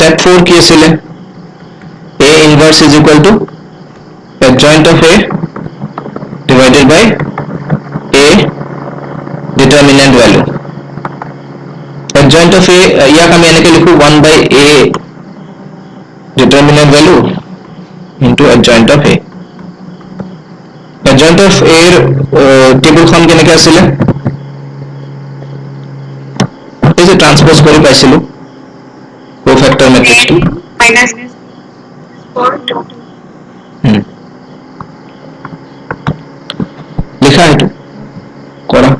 step 4 কি আছিলে a inverse is equal to adjoint of a divided by a determinant value adjoint of a ইয়াক আমি এনেকে লিখো 1 by a determinant value into adjoint of a adjoint of a table খন কেনেকে আছিল এই যে ট্রান্সপোজ কৰি পাইছিলো কোফ্যাক্টৰ ম্যাট্ৰিক্সটো -4 লিখা এটা কৰা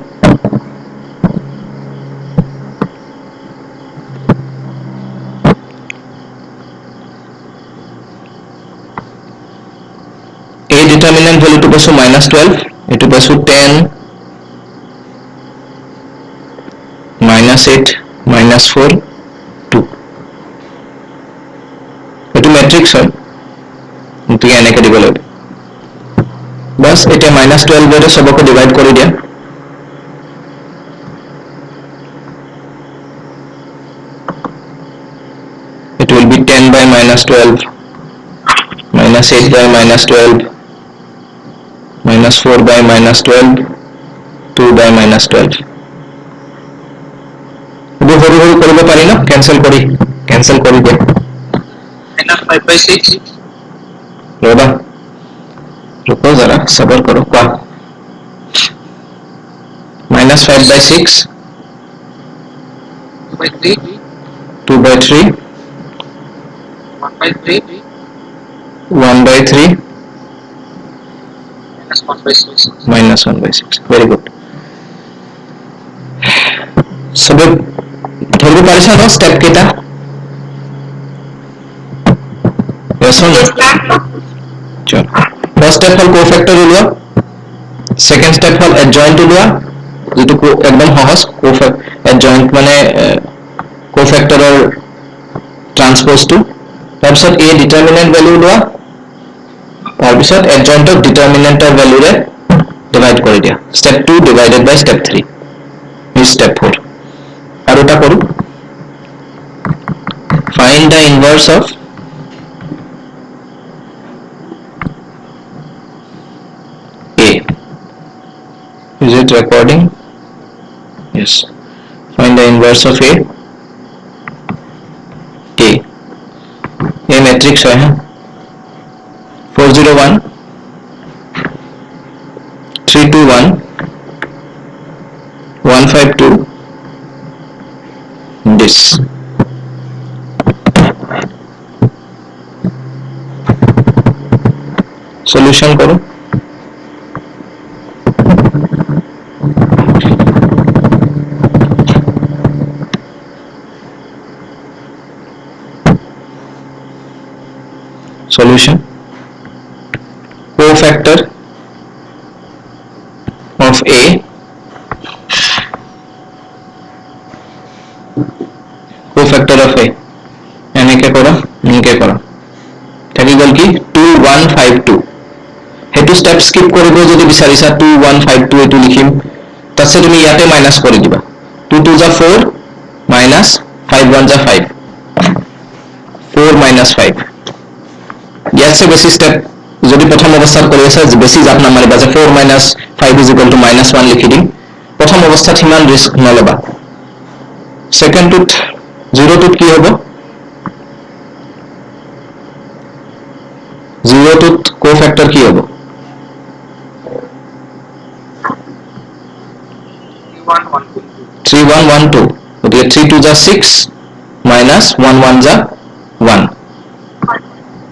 determinant value to pasu -12 etu pasu 10 -8 -4 2 etu matrix hoy etu enake dibo lagibo bas eta -12 ere sobako divide kori dia it will be 10 by -12 -8 by -12 -4 by -12 2 by -12 এটো হৰু হৰু কৰিব পাৰি না ক্যান্সেল কৰি দে -5 by 6 ৰবা रुको जरा सबर करो क्या -5 by 6 2 by 3 1 by 3 -1 by 6 very good सब ধরব পারিস না স্টেপ কেটা yes or no চল first step হল কোফ্যাক্টর উলিয়া second step হল adjoint উলিয়া যেটো একদম সহজ adjoint মানে কোফ্যাক্টৰৰ ট্রান্সপোজ টু তাৰপিছত a ডিটারমিনেন্ট ভ্যালু উলিয়া তাৰপিছত adjoint of determinant of value ৰে ডিভাইড কৰি দিয়া step 2 divided by step 3 is step 4 আৰু এটা কৰো find the inverse of is it recording yes find the inverse of a matrix है 401 321 152 this solution करो solution cofactor of a cofactor of a এনেকে কৰা থাকি গল কি 2152 হেতু স্টেপ স্কিপ কৰিব যদি বিচাৰিছা 2152 এটো লিখিম তাছে তুমি ইয়াতে মাইনাস কৰি দিবা 2 2 যা 4 minus 5 1 যা 5 4 minus 5 ইয়াতছে বেছি স্টেপ যদি প্রথম অবস্থাত কৰি আছে বেছি জাপ না মাৰিবা যে 4 minus 5 is equal to -1 লিখি দিম প্রথম অবস্থাত হিমান রিস্ক নলবা সেকেন্ড টুত 0 টুত কি হ'ব 0 টুত কোফ্যাক্টর কি হ'ব 3112 ওদিকে 3 2 যা 6 minus 1 1 যা 1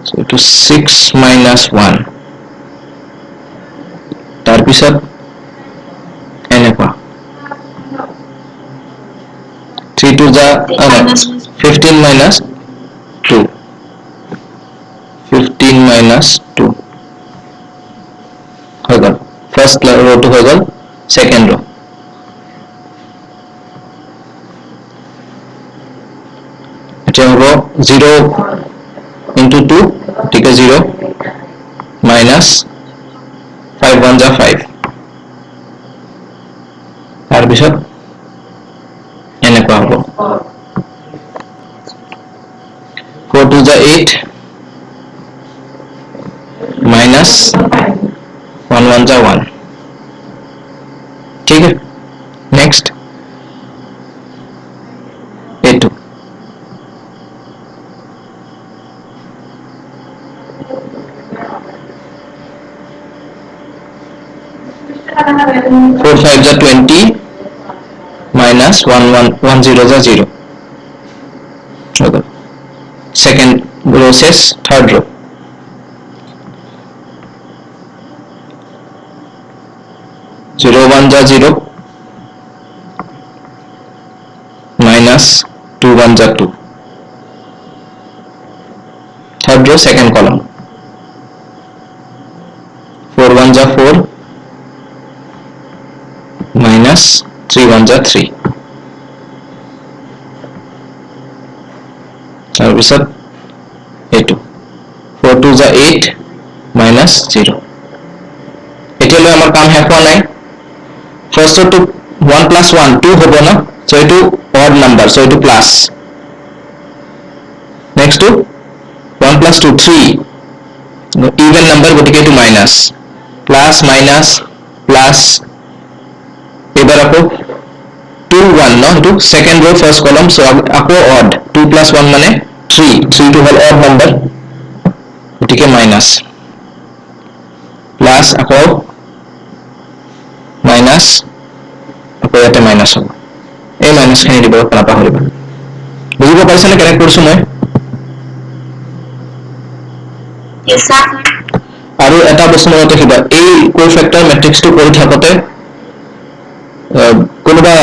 so it is 6 minus 1 তাৰপিছত এনেকুৱা 3 2 যা 15 minus 2 15 minus 2 হৈ গল ফার্স্ট रो টু হৈ গল সেকেন্ড रो এটা হলো 0 into 2 ठीक है 0 minus 5 1 जा 5 তার পিছত এনেকুৱা হ'ব 8 minus 1 1 जा 1. ठीक है. नेक्स्ट A2 4 5 जा 20 minus 1 1 1 0 जा 0. सेकेंड रो से थर्ड रो. जीरो वन जा 0 माइनस 2 1 जा 2. Third row second column. 4 1 जा 4 माइनस 3 1 जा 3. তাৰপিছত A2 4 2 जा 8 minus 0. এতিয়ালৈ আমাৰ কাম শেষ হোৱা নাই. ফাৰ্ষ্টটো 1 plus 1 2 হ'ব না, so এইটো odd number, so এইটো plus. next to 1 plus 2 3 even number, গতিকে এইটো minus. plus minus plus এবাৰ আকৌ 2 1 ন, এইটো second row first column, so আকৌ odd 2 plus 1 মানে 3 3 টো হ'ল odd number, গতিকে minus. plus আকৌ minus আকৌ ইয়াতে minus হ'ব. এই minus খিনি দিব নাপাহৰিবা. বুজিব পাৰিছানে কেনেকৈ কৰিছো মই? Yes, sir. আৰু এটা বস্তু মনত ৰাখিবা, এই কোফেক্টৰ মেট্ৰিক্সটো কৰি থাকোঁতে কোনোবা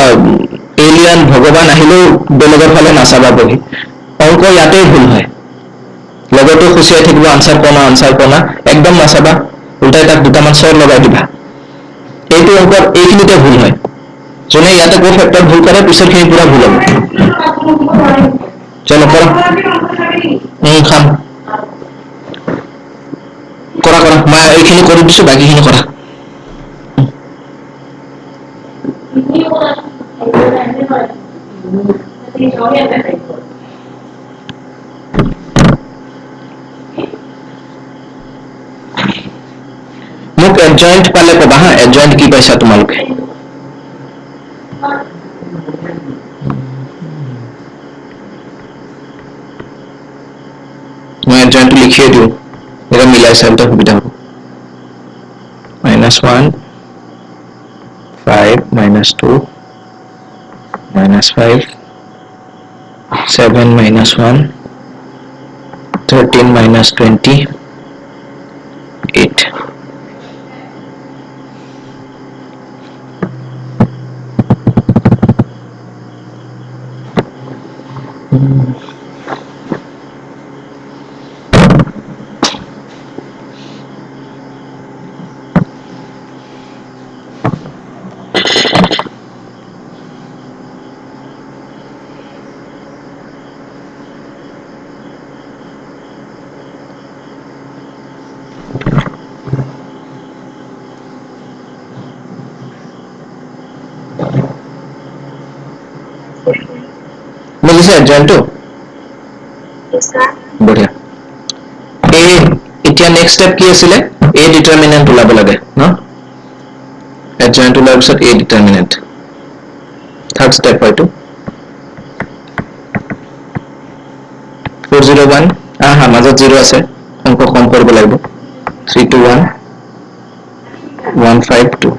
এলিয়ান ভগৱান আহিলেও বেলেগৰ ফালে নাচাবা বহি. অংক ইয়াতেই ভুল হয়. লগতো খুচিয়াই থাকিব আনচাৰ পোৱা একদম নাচাবা, উল্টাই তাক দুটামান চৰ লগাই দিবা. এইটো অংকৰ এইখিনিতে ভুল হয়. যোনে ইয়াতে কোফেক্টৰ ভুল কৰে পিছৰখিনি পুৰা ভুল হ'ব. চলো কৰা. খাম কৰা কৰা, মই এইখিনি কৰি দিছো, বাকীখিনি কৰা. মোক এডজইন্ট পালে কবা হা, এডজইন্ট কি পাইছা তোমালোকে? মই এডজইন্টটো লিখিয়ে দিওঁ, এটা মিলাই চাবলৈ সুবিধা হ'ব. -1 5 -2 -5 7 -1 13 -20 8. বুঝিছে এডজইন্টটো? Yes, sir. বঢ়িয়া. এতিয়া নেক্সট ষ্টেপ কি আছিলে? এ ডিটাৰমিনেণ্ট ওলাব লাগে ন? এডজইন্ট ওলোৱাৰ পিছত এ ডিটাৰমিনেণ্ট থাৰ্ড ষ্টেপ হয়তো. 401 মাজত 0 আছে, অংক কম কৰিব লাগিব. 321 152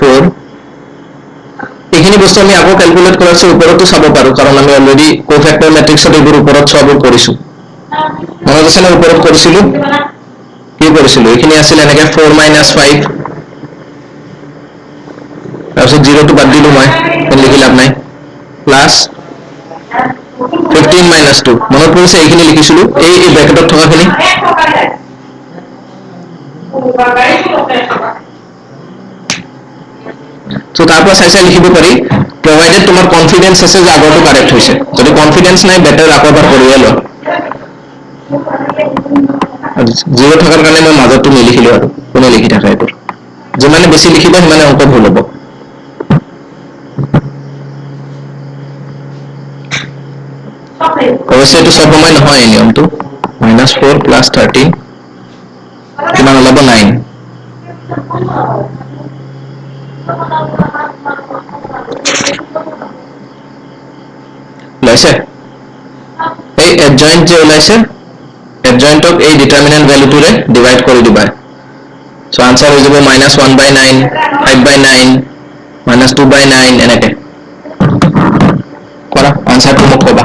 4. এইখিনি বস্তু আমি আকৌ ক্যালকুলেট কৰাৰ ওপৰতো চাব পাৰো, কাৰণ আমি অলৰেডি কোফেক্টৰ মেট্ৰিক্সত এইবোৰ ওপৰত চোৱাবোৰ কৰিছো. মনত আছে না ওপৰত কৰিছিলো? কি কৰিছিলো? এইখিনি আছিল এনেকে 4 - 5, তাৰপিছত 0টো বাদ দিলো মই, লিখি লাভ নাই, প্লাছ 15 - 2. মনত পৰিছে এইখিনি লিখিছিলো, এই ব্ৰেকেটত থকাখিনি? তো তাৰ পৰা চাই লিখিব পাৰি, প্ৰভাইডেড তোমাৰ কনফিডেন্স আছে যে আগৰটো কাৰেক্ট হৈছে. যদি কনফিডেন্স নাই, বেটাৰ আকৌ এবাৰ কৰিয়ে লোৱা. 0 থকাৰ কাৰণে মই মাজতটো নিলিখিলো, আৰু কোনে লিখি থাকে এইবোৰ. যিমানে বেছি লিখিবা সিমানে অংক ভুল হ'ব. অৱশ্যে এইটো চব সময় নহয় নিয়মটো -4 + 13 কিমান ওলাব 9 ওলাইছে এই এডজয়েন্ট যে ওলাইছে এডজয়েন্টক এই ডিটাৰমিনেন্ট ভ্যালুটোৰে ডিভাইড কৰি দিবা সো আনসাৰ হৈ যাব -1/9 5/9 -2/9 এনেকে কৰা আনসাৰটো মোক ক'বা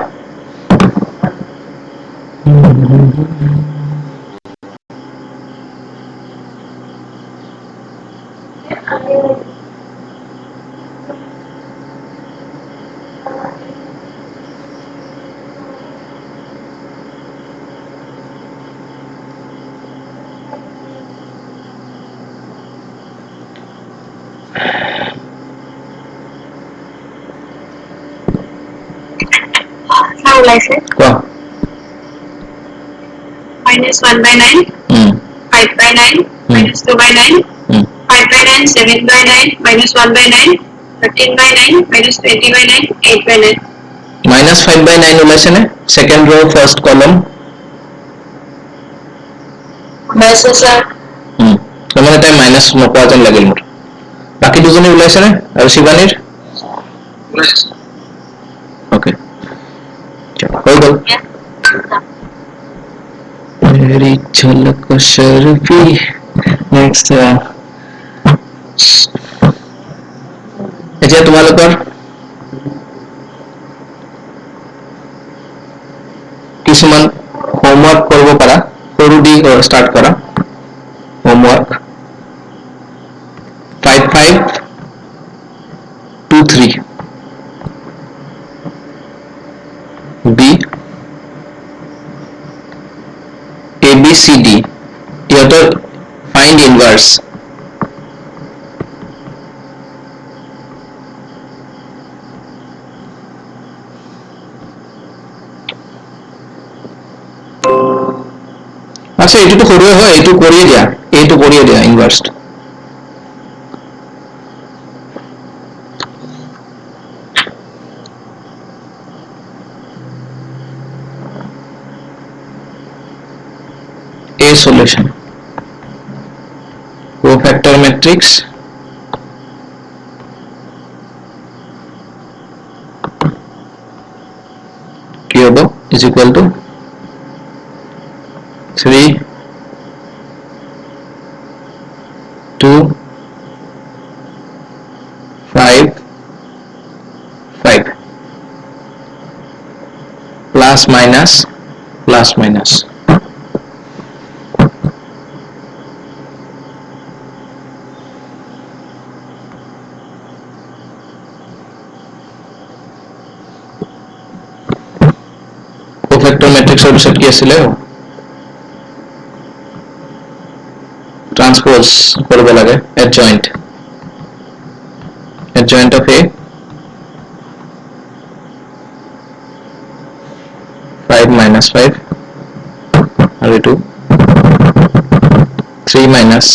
How like it? কোৱা -1/9, 5/9, -2/9, 5/9, 7/9, -1/9, 13/9, -20/9, 8/9. -5/9 ওলাইছে নে সেকেন্ড ৰ ফার্স্ট কলম Best sir. মানে তাই মাইনাস নকোৱা যেন লাগিল মোৰ বাকি দুজনী ওলাইছে নে আৰু শিৱানীৰ ওকে হৈ গ'ল मेरी झलक शर्फी नेक्स्ट এতিয়া তোমালোকৰ কিছুমান হোমৱৰ্ক কৰিব পাৰা সৰু দি ষ্টাৰ্ট কৰা হোমৱৰ্ক 5523 B ABCD ইহঁতৰ ফাইন্ড ইনভাৰ্স আচ্ছা এইটো তো সৰুৱে হয় এইটো কৰিয়ে দিয়া inverse A solution cofactor matrix কি হ'ব is equal to 3 2 5 5 plus minus cofactor matrix or set কি আছিল transpose কৰিব লাগে adjoint of A 5 minus 5 আৰু এইটো 3 minus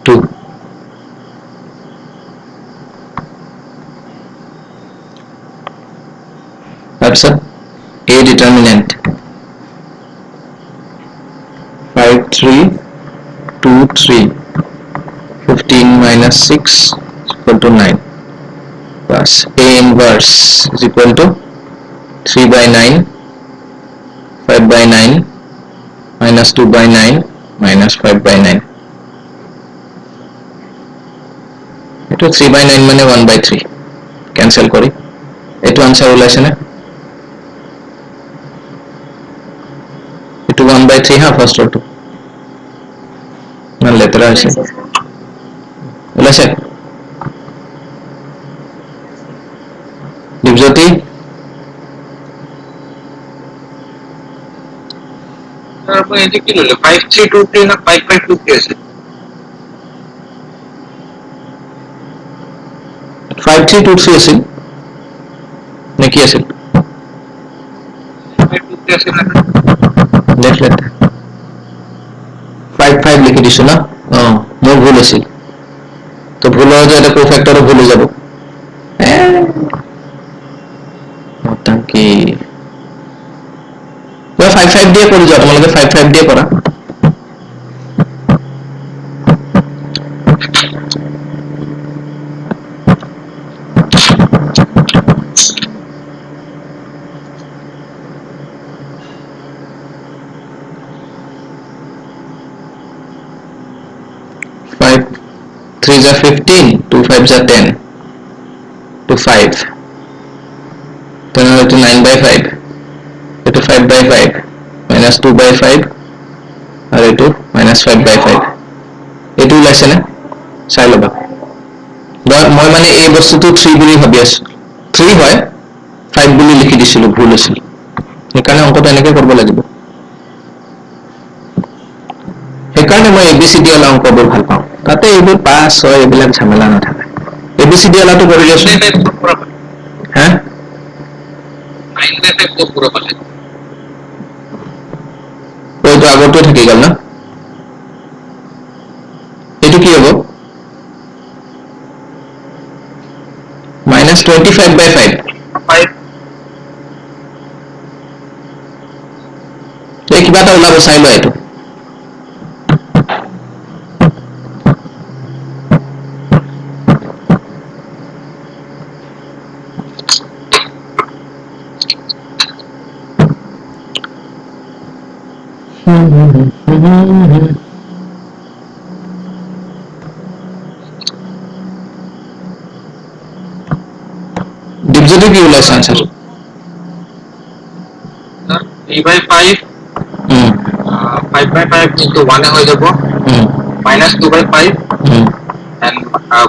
2 তাৰপিছত A determinant 5 3 2 3 15 minus 6 is equal to 9 plus A inverse is equal to 3/9 5/9 minus 2/9 minus 5/9 এইটো 3/9 মানে 1/3 cancel কৰি এইটো আনসাৰ ওলাইছে নে এইটো 1/3 হা ফার্স্ট অটো না লেটার আছে ওলাইছে দীপজ্যোতি তারপর এই যে কি হলো 5323 না 5523 আছে 5323 আছিল নে কি আছিল 5523 আছে না দেখলেন 55 লিখি দিছো না মোৰ ভুল আছিল তো ভুল হয় যে এটা কোফ্যাক্টৰ ভুল হৈ যাব 5 5 দিয়ে কৰি যোৱা তোমালোকে 5 5 দিয়ে কৰা Five 3s are 15, 2 5s are 10 to 5 then to 9 by 5 to 5 by 5 minus 2 by 5 আৰু এইটো minus 5 by 5 এইটো ওলাইছে নে চাই ল'বা মই মানে এই বস্তুটো 3 বুলি ভাবি আছো 3 হয় 5 বুলি লিখি দিছিলো ভুল আছিল সেইকাৰণে অংকটো এনেকৈ কৰিব লাগিব সেইকাৰণে মই ABCD वाला অংকবোৰ ভাল পাওঁ তাতে এইবোৰ 5 6 এইবিলাক ঝামেলা নাথাকে ABCD वालाটো কৰি লৈছো হা 9 by 5 পুরো পালে এইটো আগৰটো থাকি গ'ল না এইটো কি হ'ব minus 25 by 5 5 এই কিবা এটা ওলাব চাই লোৱা এইটো ডিপজেটো কি ওলাইছে আনসার 3 by 5 5 by 5 into 1 হয়ে যাব minus 2 by 5 and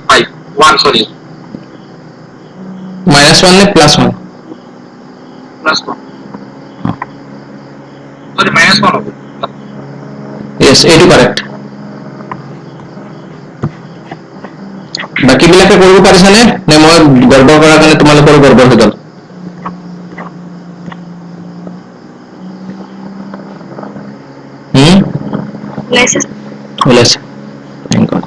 5 1 sorry minus 1 নে plus 1 plus 1 sorry minus 1 হবে yes এইটো কারেক্ট বাকি বিলাকে কৰিব পাৰিছা নে নে মই গড়বড় কৰাৰ কাৰণে তোমালোকৰ গড়বড় হৈ গ'ল License. ওলাইছে thank god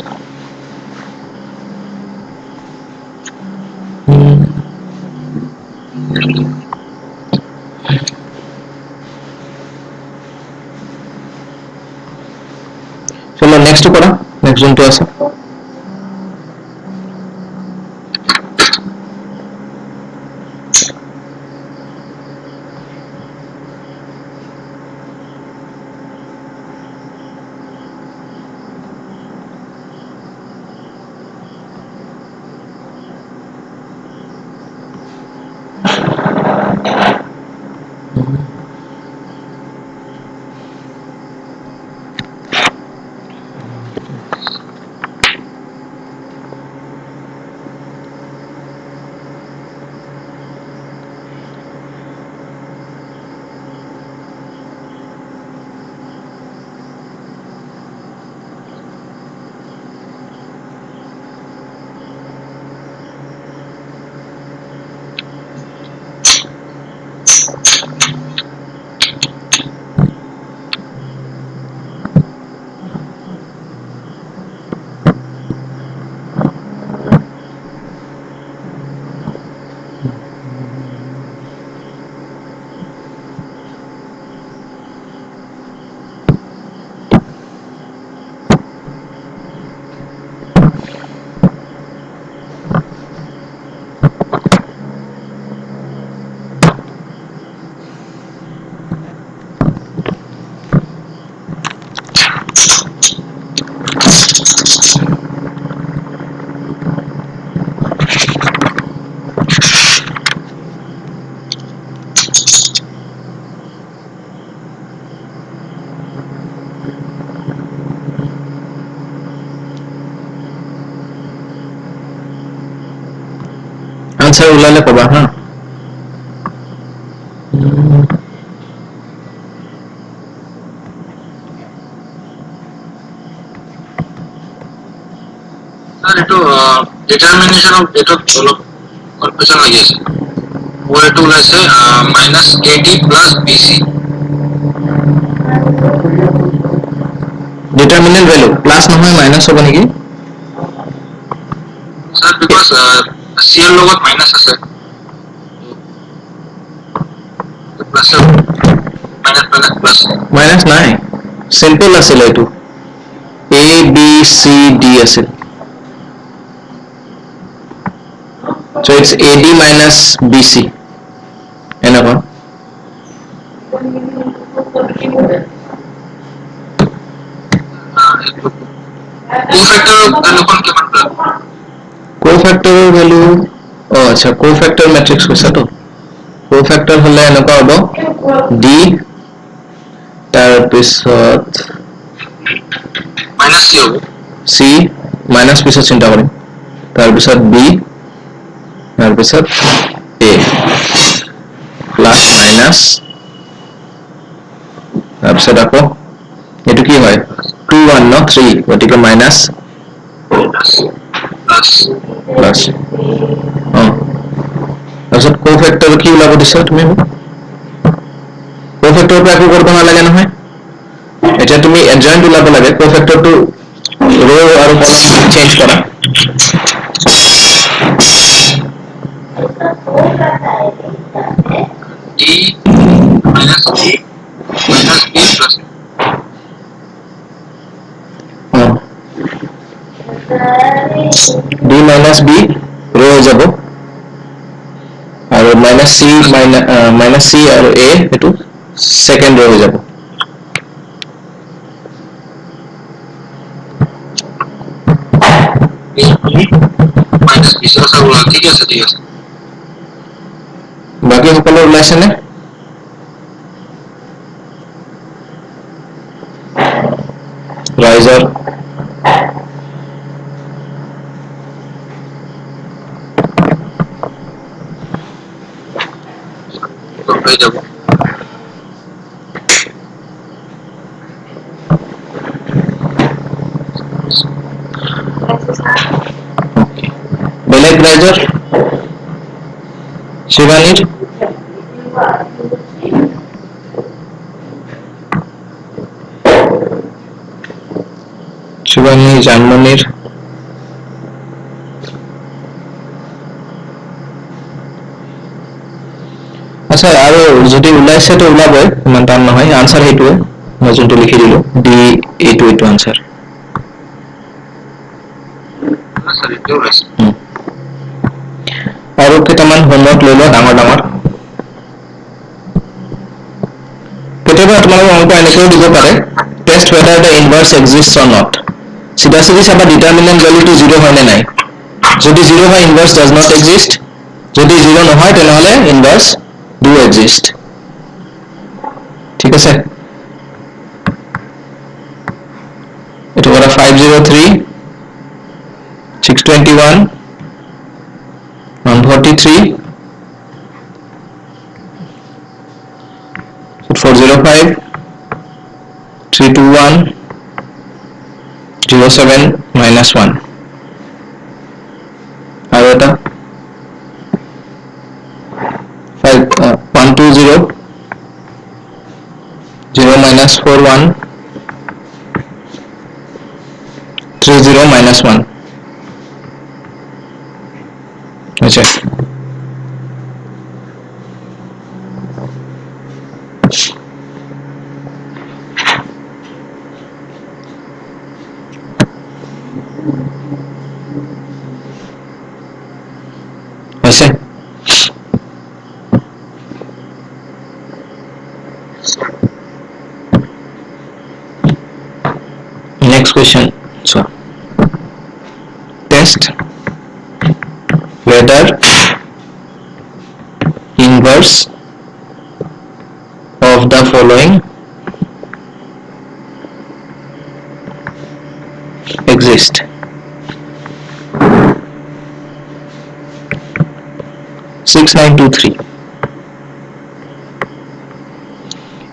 চলো নেক্সট কৰা নেক্সট যোনটো আছে आंसर ওলালে কবা হা স্যার একটু determination of date of develop confusion লাগিয়েছে ওর টুল আছে minus AD plus BC determinant value plus নহয় মাইনাস হ'ব নেকি স্যার বিকজ সি এর লগত মাইনাস আছে প্লাস মাইনাস plus. মাইনাছ নাই, চিম্পল আছিল এইটো, এ বি চি ডি আছিল। So it's AD minus BC. এনেকুৱা। Co-factor value আচ্ছা co-factor matrix কৈছাতো। co-factor হলে এনেকুৱা হ'ব D তাৰপিছত minus C হ'ব। C মাইনাছ পিছত চিন্তা কৰিম, তাৰপিছত B তাৰপিছত A প্লাছ মাইনাছ তাৰপিছত আকৌ এইটো কি হয় 2 1 ন 3 গতিকে মাইনাছ plus প্লাছ তাৰপিছত co-factor কি ওলাব দিছা তুমি মোক? co-factor টো একো কৰিব নালাগে নহয়, এতিয়া তুমি adjoint ওলাব লাগে, co-factor টো ৰ আৰু কলম চেঞ্জ কৰা। D minus D minus B plus D minus B ৰ হৈ যাব আৰু minus C minus C আৰু A এইটো second ৰ হৈ যাব। minus B সব ওলাল, ঠিক আছে ঠিক আছে। বাকী সকলো ওলাইছে নে? ৰাইজৰ হৈ যাব। বেলেগ ৰাইজৰ শিৱানীৰ শিৱানী জানমণিৰ আচ্ছা আৰু যদি ওলাইছে তো ওলাবই, ইমান টান নহয়, আনসাৰ সেইটোৱে মই যোনটো লিখি দিলো ডি এইটো আনসাৰ। Sir, এইটো ওলাইছে। আৰু কেইটামান হোমৱৰ্ক লৈ লোৱা ডাঙৰ ডাঙৰ। কেতিয়াবা তোমালোকৰ অংক এনেকৈও দিব পাৰে, test whether the inverse exists or not. চিধা চিধি চাবা ডিটাৰমিনেণ্ট ভেলুটো 0 হয় নে নাই, যদি 0 হয় inverse does not exist, যদি 0 নহয় তেনেহলে inverse do exist। ঠিক আছে, এইটো কৰা 503 621 143 405 321 07 minus 1 আৰু এটা 120 0 minus 41 30 minus 1 হৈছে। হৈছে next question, so test whether inverse of the following exist. Six nine two three.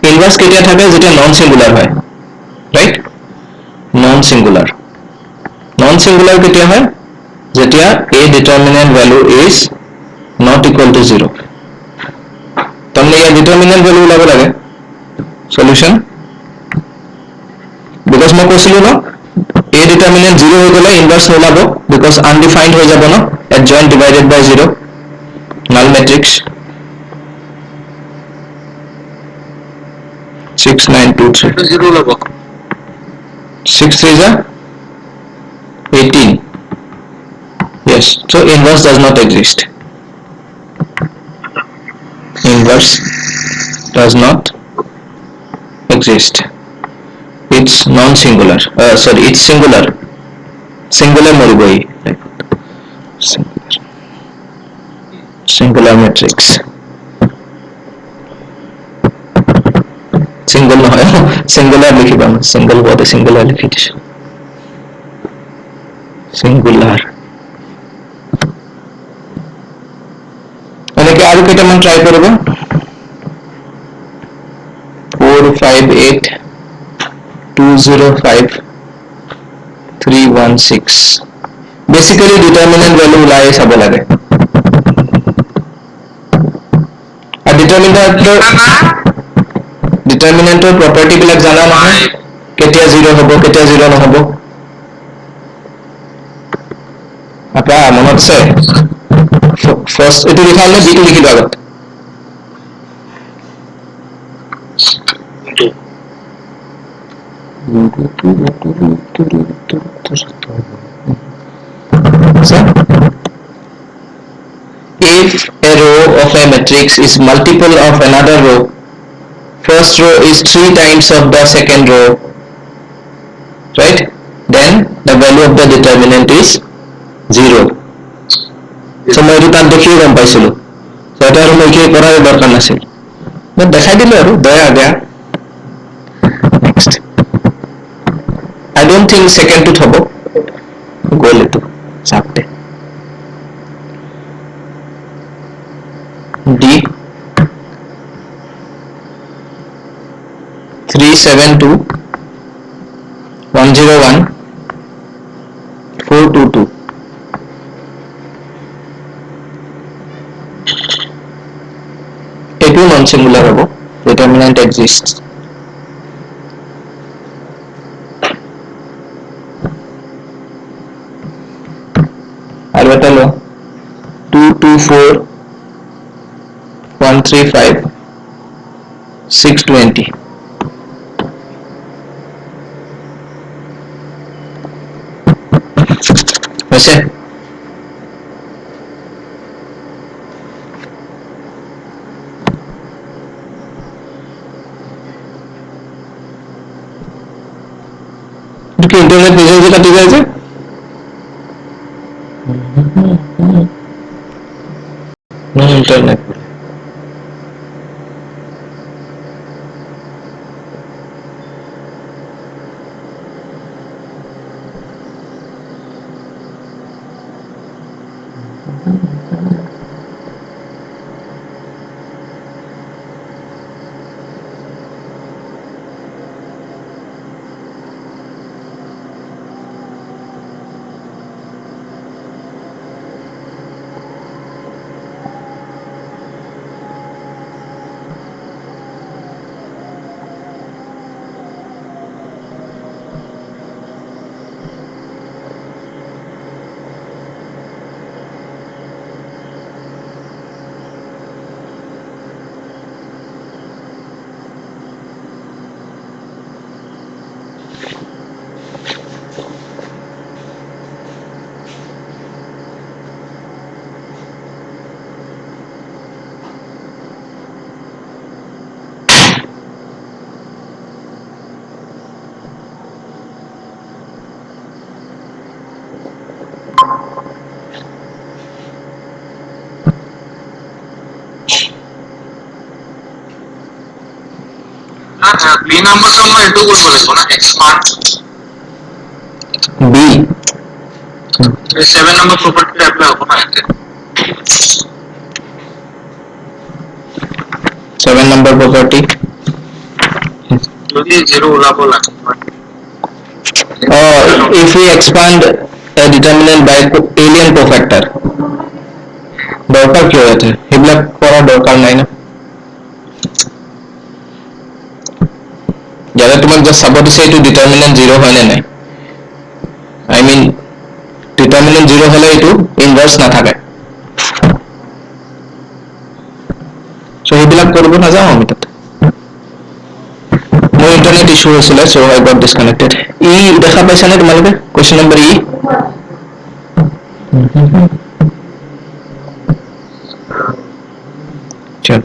Inverse কেতিয়া থাকে যেটা নন সিঙ্গুলার হয়, right? Non singular, non singular কেতিয়া হয় যেতিয়া a determinant value is not equal to 0। তাৰমানে ইয়াৰ determinant value ওলাব লাগে solution, because মই কৈছিলো ন a determinant 0 হৈ গলে inverse নোলাব because undefined হৈ যাব ন, adjoint divided by 0 null matrix। 6923 এইটো 0 ল'ব 6 3 is 18. Yes, so inverse does not exist. Inverse does not exist. It's non-singular. Sorry, it's singular. Singular মরিবই singular matrix. Single নহয় singular লিখিবা single বদে singular লিখি দিছো singular এনেকে আৰু কেইটামান ট্ৰাই কৰিব 458 205 316 বেসিক্যালি ডিটারমিনেন্ট ভ্যালু ওলাই চাব লাগে আর ডিটারমিনেন্টৰ প্ৰপাৰ্টি বিলাক জানা নহয় কেতিয়া 0 হ'ব কেতিয়া 0 নহব আপা মনত আছে ফার্স্ট এটো লিখা হলে বিটো লিখি দাও If a row of a matrix is multiple of another row, first row is 3 times of the second row, right? Then the value of the determinant is 0. So মই এটা তাত দেখিও গম পাইছিলো so এটা আৰু মই কি কৰাৰ দৰকাৰ নাছিল মই দেখাই দিলো আৰু দয়া আগে next I don't think second to থব গ'ল এটো চাপতে D 372 101 422 এটো নন সিঙ্গুলার হবো ডিটারমিনেন্ট এক্সিস্টস আর এটা লো 224 135 620 वैसे इंटरनेट নিজে নিজে কাটি যায় যে নো ইন্টারনেট বি নাম্বাৰটো মই এইটো কৰিব লাগিব না এক্স মাৰ্ক বি 7 নম্বৰ প্ৰপাৰ্টি এপ্লাই হ'ব না 7 number property যদি 0 ওলাব লাগে or if we expand a determinant by alien cofactor দরকার কি হয়েছে এগুলা করা দরকার নাই না যারা তোমার জাস্ট সাপোর্ট দিছে এটো ডিটারমিনেন্ট 0 হয় না নাই আই মিন ডিটারমিনেন্ট 0 হলে এটো ইনভার্স না থাকে সো এগুলা করব না যাও আমি তাতে ইন্টাৰনেট ইস্যু হৈছিলে so I got disconnected ই দেখা পাইছা নে তোমালোকে question number ই চল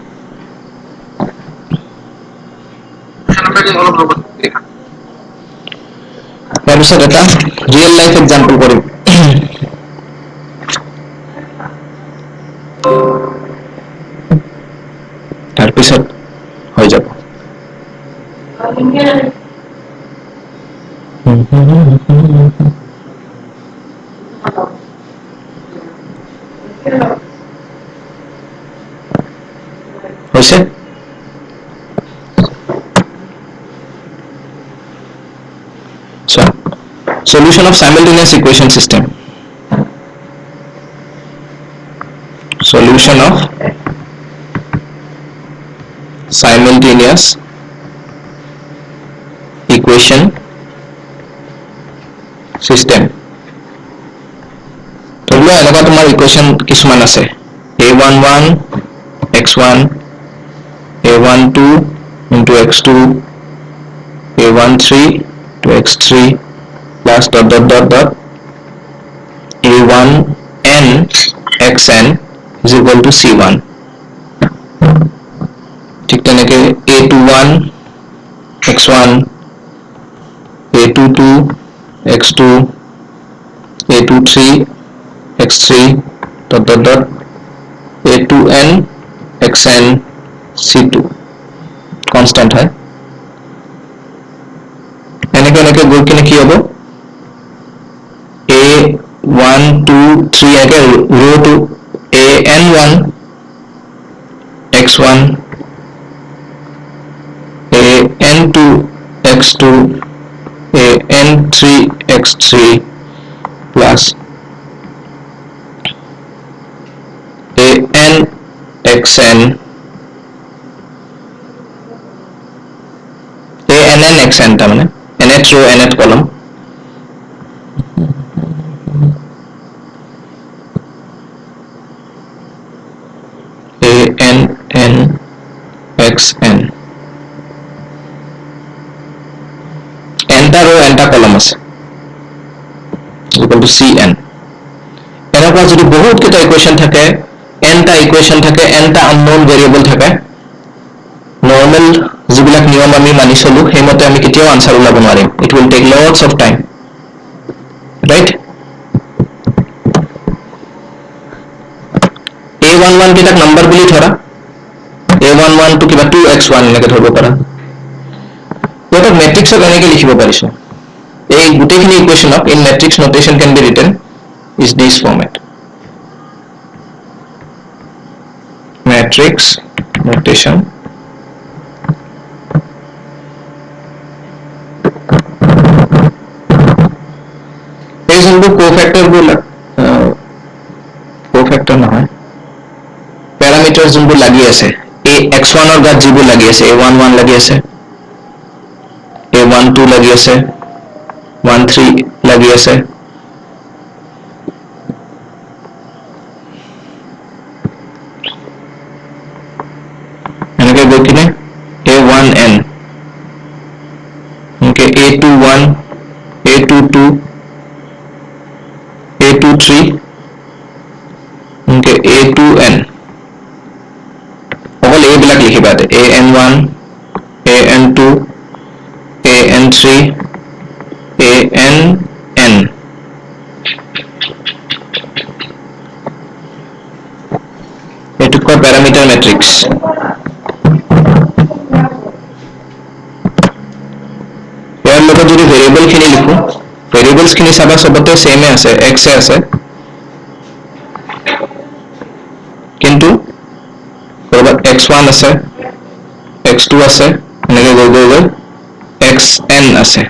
তাৰপিছত এটা ৰিয়েল লাইফ এক্সাম্পল কৰিম তাৰপিছত হৈ যাব হৈছে so solution of simultaneous equation system solution of simultaneous equation system ধৰিলোৱা এনেকুৱা তোমাৰ ইকুৱেশ্যন কিছুমান আছে a11 x1 a12 into x2 a13 to x3 plus dot dot dot dot a1n xn is equal to c1 ঠিক তেনেকে a21 x1 a22 x2 a23 x3 dot dot dot a2n xn c2 constant है এনেকে এনেকে গৈ কিনে কি হ'ব a1 2 3 এনেকে row to an1 x1 an2 x2 an3 x3 plus an xn ann xn তাৰমানে nth row nth column ann xn nটা row nটা column আছে equal to cn এনেকুৱা যদি বহুত কেইটা ইকুৱেশ্যন থাকে nটা ইকুৱেশ্যন থাকে nটা unknown variable থাকে নৰ্মেল যিবিলাক নিয়ম আমি মানি চলো সেইমতে আমি কেতিয়াও আনসাৰ ওলাব নোৱাৰিম it will take lots of time right a11 কেইটাক নম্বৰ বুলি ধৰা a11 to কিবা 2x1 এনেকে ধৰিব পাৰা এটা মেট্ৰিক্সত এনেকে লিখিব পাৰিছো এই গোটেইখিনি ইকুৱেশ্যনক in matrix notation can be written is this format matrix notation এই যোনবোৰ কোফেক্টৰবোৰ কোফেক্টৰ নহয় প্যাৰামিটাৰ যোনবোৰ লাগি আছে এই x1 ৰ গাত যিবোৰ লাগি আছে a11 লাগি আছে a12 লাগি আছে 13 লাগি আছে এনেকে গৈ কিনে a1n এনেকে a21 a22 a23 এনেকে a2n অকল এইবিলাক লিখিবা an1 an2 an3 ann এইটো কয় প্যাৰামিটাৰ মেট্ৰিক্স ইয়াৰ লগত যদি ভেৰিয়েবল খিনি লিখো ভেৰিয়েবলছ খিনি চাবা সবতে সেম আছে x আছে কিন্তু কৰবাত x1 আছে x2 আছে এনেকে গৈ গৈ গৈ xn আছে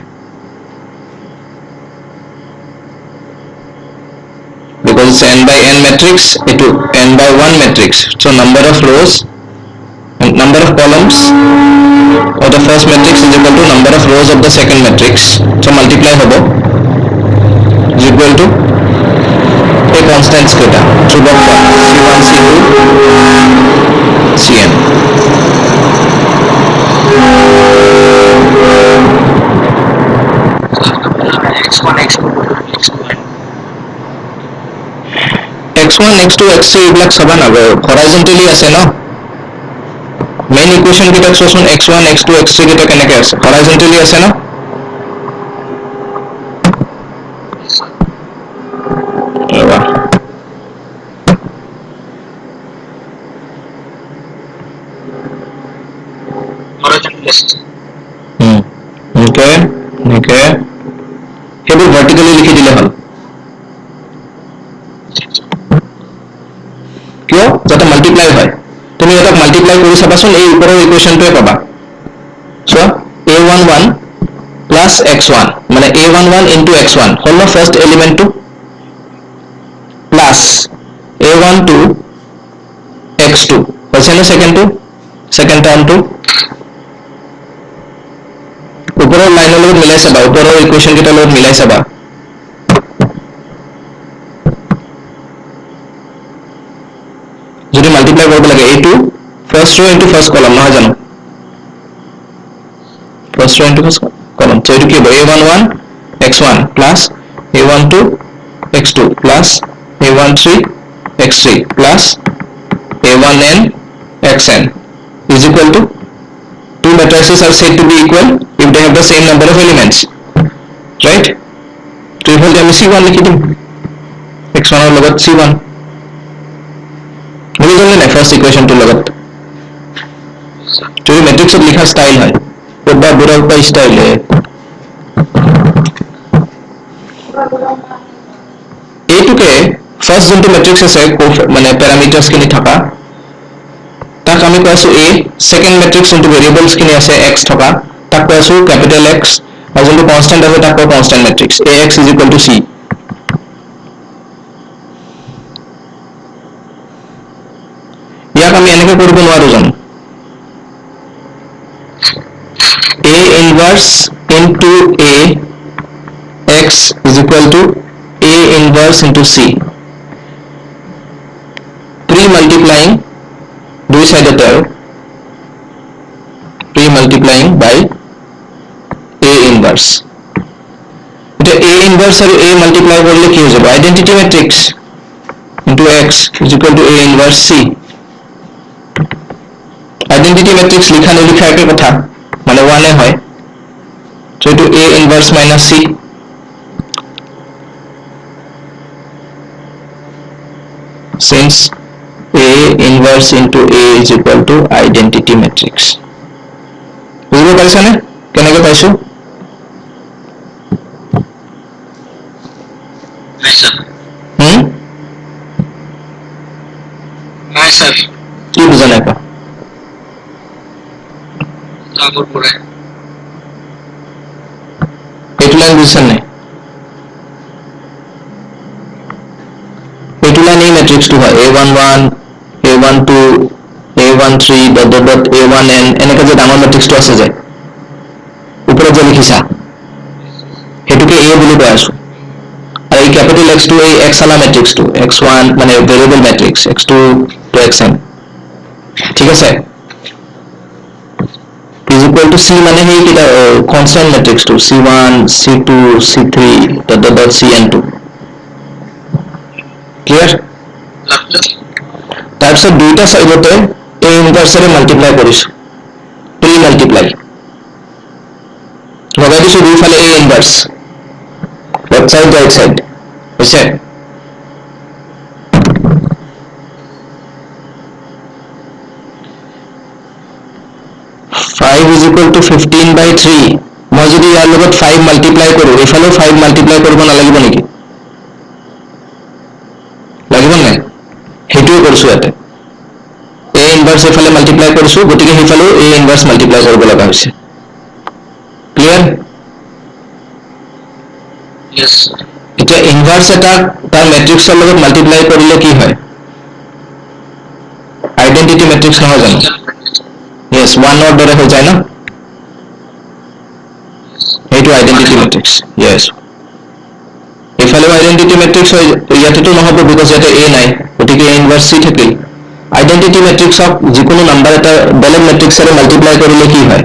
because it's n by n matrix into n by 1 matrix so number of rows and number of columns of the first matrix is equal to number of rows of the second matrix so multiply hobo is equal to a constants data ধ্রুবক c1 c2 cn x1 x2 x2 x1 x2 x3 এইবিলাক চাবা না হৰাইজন্টেলি আছে ন main equation কেইটা চোৱাচোন x1 x2 x3 কেইটা কেনেকৈ আছে হৰাইজন্টেলি আছে ন horizontal list Okay. সেইবোৰ ভাৰ্টিকেলি লিখি দিলে হ'ল কিয় যাতে মাল্টিপ্লাই হয় তুমি এটা মাল্টিপ্লাই কৰি চাবাচোন এই ওপৰৰ ইকুৱেশ্যনটোৱে পাবা চোৱা a11 প্লাছ x1 মানে a11 ইনটু x1 হ'ল ন ফাৰ্ষ্ট এলিমেণ্টটো প্লাছ a12 x2 হৈছে নে ছেকেণ্ড টাৰ্মটো ওপৰৰ লাইনৰ লগত মিলাই চাবা ওপৰৰ ইকুৱেশ্যন কেইটাৰ লগত মিলাই চাবা যদি মাল্টিপ্লাই কৰিব লাগে এইটো ফাৰ্ষ্ট ৰ ইনটু ফাৰ্ষ্ট কলম নহয় জানো ফাৰ্ষ্ট ৰ ইনটু ফাৰ্ষ্ট কলম তো এইটো কি হ'ব a11 x1 plus a12 x2 plus a13 x3 plus a1n xn is equal to two matrices are said to be equal if they have the same number of elements right তো এইফালে আমি c1 লিখি দিম x1 ৰ লগত c1 বুজি গ'লে নাই ফাৰ্ষ্ট ইকুৱেশ্যনটোৰ লগত যদি মেট্ৰিক্সত লিখা ষ্টাইল হয় ক'ৰবাত বুঢ়া বা ষ্টাইল এইটোকে ফাৰ্ষ্ট যোনটো মেট্ৰিক্স আছে মানে পেৰামিটাৰ্ছখিনি থকা তাক আমি কৈ আছো a সেকেন্ড মেট্ৰিক্স যোনটো ভেৰিয়েবলছ খিনি আছে x থকা তাক কৈ আছো ক্যাপিটেল x আৰু যোনটো কনস্ট্যান্ট আছে তাক কৈ কনস্ট্যান্ট মেট্ৰিক্স ax c ইয়াক আমি এনেকৈ কৰিব নোৱাৰো জানো a inverse into a x is equal to a inverse into c pre-multiplying দুই সাইডতে আৰু pre-multiplying by a inverse এটা a inverse আৰু a multiply কৰিলে কি হৈ যাব identity matrix into x is equal to a inverse c identity matrix লিখা নিলিখা একে কথা মানে 1 এ হয় so এটো a inverse minus c since a inverse into a is equal to identity matrix বুঝিব পাৰিছানে কেনেকৈ পাইছো কি বুজা নাই পা এইটো লাইন বুজিছা নাই এইটো লাইন এই মেট্ৰিক্সটো হয় a11 a12 a13 dot dot dot a1n এনেকৈ যে ডাঙৰ মেট্ৰিক্সটো আছে যে ওপৰত যে লিখিছা সেইটোকে a বুলি কৈ আছো আৰু এই ক্যাপিটেল x টো এই x আলা মেট্ৰিক্সটো x1 মানে variable metrics x2 to xn ঠিক আছে is equal to c মানে সেই কিটা কনস্ট্যান্ট মেট্ৰিক্সটো c1 c2 c3 dot dot dot cn2 clear তাৰপিছত দুইটা সাইডতে a ইনভাৰ্সৰে মাল্টিপ্লাই কৰিছো প্ৰি মাল্টিপ্লাই লগাই দিছো দুইফালে a inverse left side right side হৈছে 5 is equal to 15 by 3 মই যদি ইয়াৰ লগত 5 মাল্টিপ্লাই কৰো এফালেও 5 মাল্টিপ্লাই কৰিব নালাগিব নেকি লাগিব নাই হেতুই কৰিছো ইয়াতে a ইনভাৰ্স এফালে মাল্টিপ্লাই কৰিছো গতিকে হেফালেও a ইনভাৰ্স মাল্টিপ্লাই কৰিব লগা হৈছে ক্লিয়াৰ yes এতিয়া ইনভাৰ্স এটা তাৰ মেট্ৰিক্সৰ লগত মাল্টিপ্লাই কৰিলে কি হয় আইডেন্টিটি মেট্ৰিক্স নহয় জানো yes one or দৰে হৈ যায় না এইটো আইডেন্টিটি মেট্ৰিক্স yes এফালেও আইডেন্টিটি মেট্ৰিক্স হয় ইয়াতেতো নহব বিকজ ইয়াতে a নাই গতিকে a ইনভাৰ্স c থাকিল আইডেন্টিটি মেট্ৰিক্সক যিকোনো নাম্বাৰ এটা বেলেগ মেট্ৰিক্সৰে মাল্টিপ্লাই কৰিলে কি হয়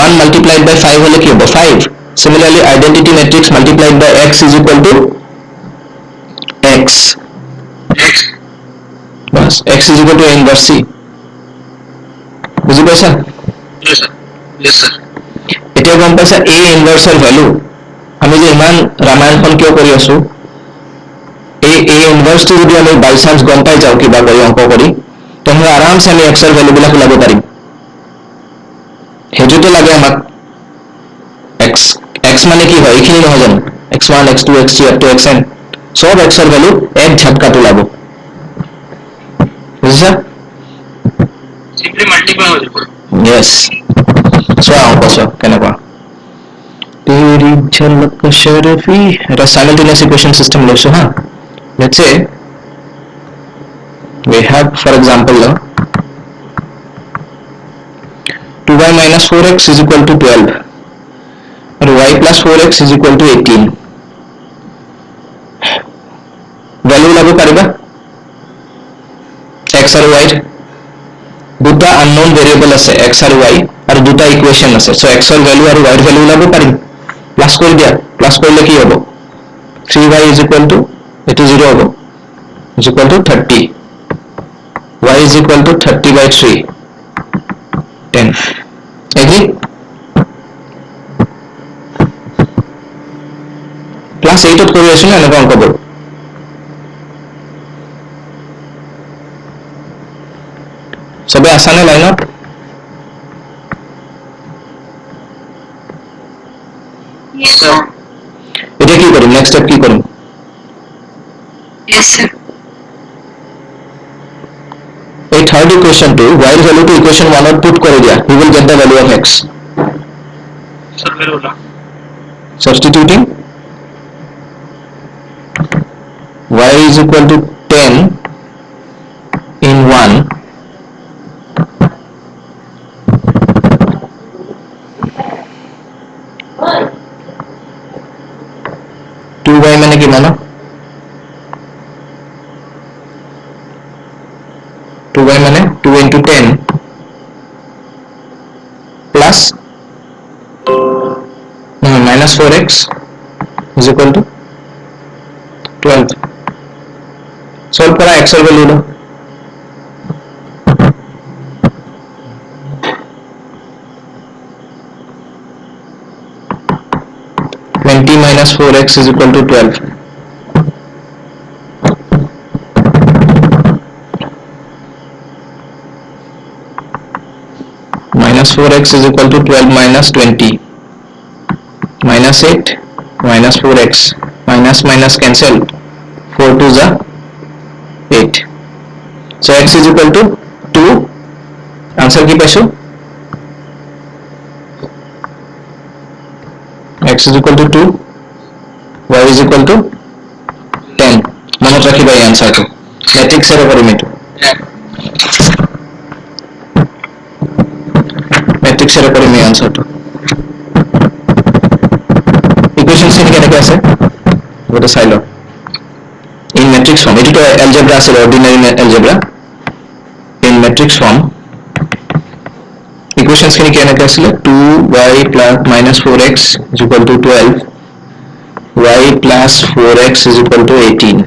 1 multiplied by 5 হলে কি হ'ব 5 Similarly, identity matrix multiplied by x is equal to x. X. Bas, x is equal to a inverse c. বুজি পাইছা? Yes, sir. Yes, sir. এতিয়া গম পাইছা a ইনভাৰ্সৰ ভ্যালু আমি যে ইমান ৰামায়ণখন কিয় কৰি আছো এই a ইনভাৰ্সটো যদি আমি বাই চান্স গম পাই যাওঁ কিবা কৰি অংক কৰি তেন্তে আৰামছে আমি x ৰ ভ্যালুবিলাক ওলাব পাৰিম সেইটোতে লাগে আমাক x মানে কি হয় এইখিনি নহয় জানো x1 x2 x3 up to xn সব x ৰ ভ্যালু এক ঝটকাত ওলাব বুজিছা Simply multiply हो जाएगा. yes চোৱা অংক চোৱা কেনেকুৱা तेरी झलक शर्फी এটা simultaneous equation system লৈছো হা let's say we have for example 2y minus 4x is equal to 12 and y plus 4x is equal to 18 value লাভ পাৰিবা x আৰু y দুটা unknown variable আছে x আৰু y আৰু দুটা equation আছে so x ৰ value আৰু y ৰ value লাভ পাৰিম প্লাস কৰি দিয়া প্লাস কৰিলে কি হ'ব 3y is equal to এটো 0 হ'ব is equal to 30 y is equal to 30 by 3 10 agree class 8 ত কৰি আছো না এনেকুৱা অংকবোৰ সবে আছানে লাইনত Yes, sir. এটা কি কৰিম নেক্সট স্টেপ কি কৰিম Yes, sir. এই থার্ড ইকুয়েশন টু y এর ভ্যালু টু ইকুয়েশন 1 এর পুট করে দিয়া we will get the value of x Sir, मेरे बोला. substituting y is equal to 10 in 1 2y মানে কি মানো 2y মানে 2 into 10 plus minus 4x is equal to 12 solve करा x और value low minus 4x is equal to 12 minus 4x is equal to 12 minus 20 minus 8 minus 4x minus minus cancel 4 to the 8 so x is equal to 2 answer কি পাইছো x is equal to 2 y is equal to 10 মনত ৰাখিবা এই আনসাৰটো matrix এৰ কৰিম এইটো matrix এৰ কৰিম এই আনসাৰটো equation খিনি কেনেকৈ আছে গোটে চাই লও in matrix form এটো algebra আছে ordinary algebra in matrix form equations খিনি কেনেকৈ আছিল 2y plus minus 4x is equal to 12 y plus 4x is equal to 18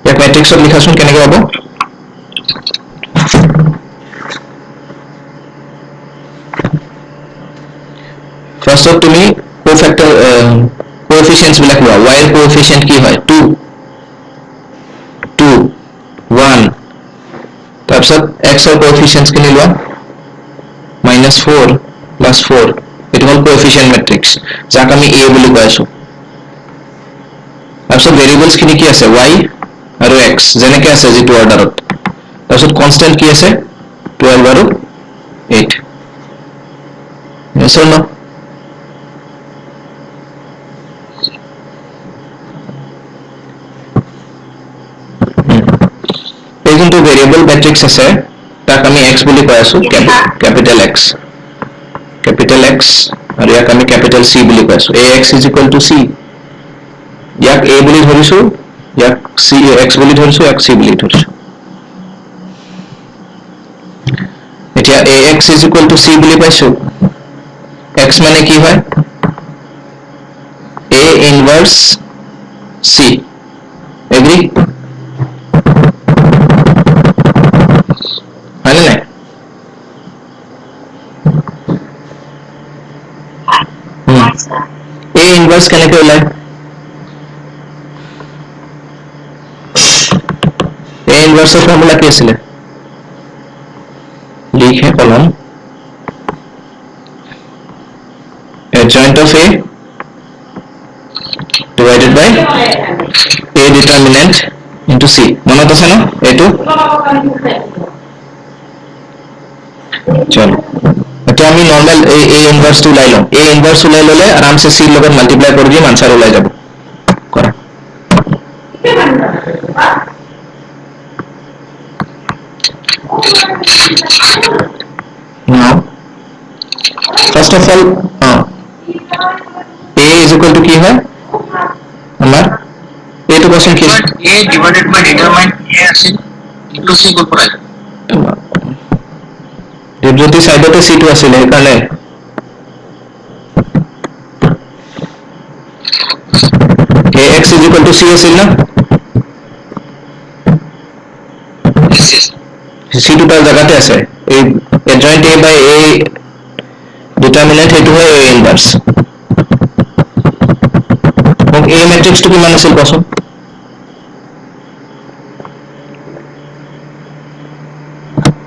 ইয়াক ম্যাট্ৰিক্সত লিখাছোন কেনেকৈ হ'ব ফার্স্টত তুমি কোফ্যাক্টর কোএফিসিয়েন্টস বিলাক লোৱা y এর কোএফিসিয়েন্ট কি হয় 2 2 1 তাৰপিছত x এর কোএফিসিয়েন্টস খিনি লোৱা -4 +4 এটো হল কোএফিসিয়েন্ট ম্যাট্রিক্স যাক আমি a বুলি কৈ আছো তাৰপিছত ভেৰিয়েবলস খিনি কি আছে y আৰু x যেনেকৈ আছে যেটো অৰ্ডাৰত তাৰপিছত কনস্ট্যান্ট কি আছে 12 আৰু 8 yes or no এই যোনটো ভেৰিয়েবল ম্যাট্ৰিক্স আছে তাক আমি x বুলি কৈ আছো ক্যাপিটাল x আৰু ইয়াক আমি ক্যাপিটাল C বুলি কৈ আছো ax is equal to c ইয়াক a বুলি ধৰিছো ইয়াক c x বুলি ধৰিছো ইয়াক c বুলি ধৰিছো এতিয়া ax is equal to c বুলি পাইছো x মানে কি হয় A inverse C. Agree? হয় নে নাই? A inverse কেনেকৈ ওলায়? A inverse ৰ ফৰ্মুলা কি আছিলে? লিখে কলম adjoint of A divided by A determinant into C. মনত আছে ন এইটো? চলো এতিয়া আমি নৰ্মেল A inverse টো ওলাই লওঁ। A inverse ওলাই ল'লে আৰামছে C লগত মাল্টিপ্লাই কৰি দিম, আনসাৰ ওলাই যাব। কৰা। Now, first of all, A is equal to কি হয় আমাৰ এইটো কোৱেশ্চন কি A divided by determinant A আছিল into C ক'ৰ পৰা আহিব? দীপজ্যোতি সাইডতে C2 আছিলে সেইকাৰণে AX is equal to C আছিল না C2 তাৰ জায়গাতে আছে এই adjoint A by A determinant সেইটো হয় A inverse মোক A matrix টো কিমান আছিল কোৱাচোন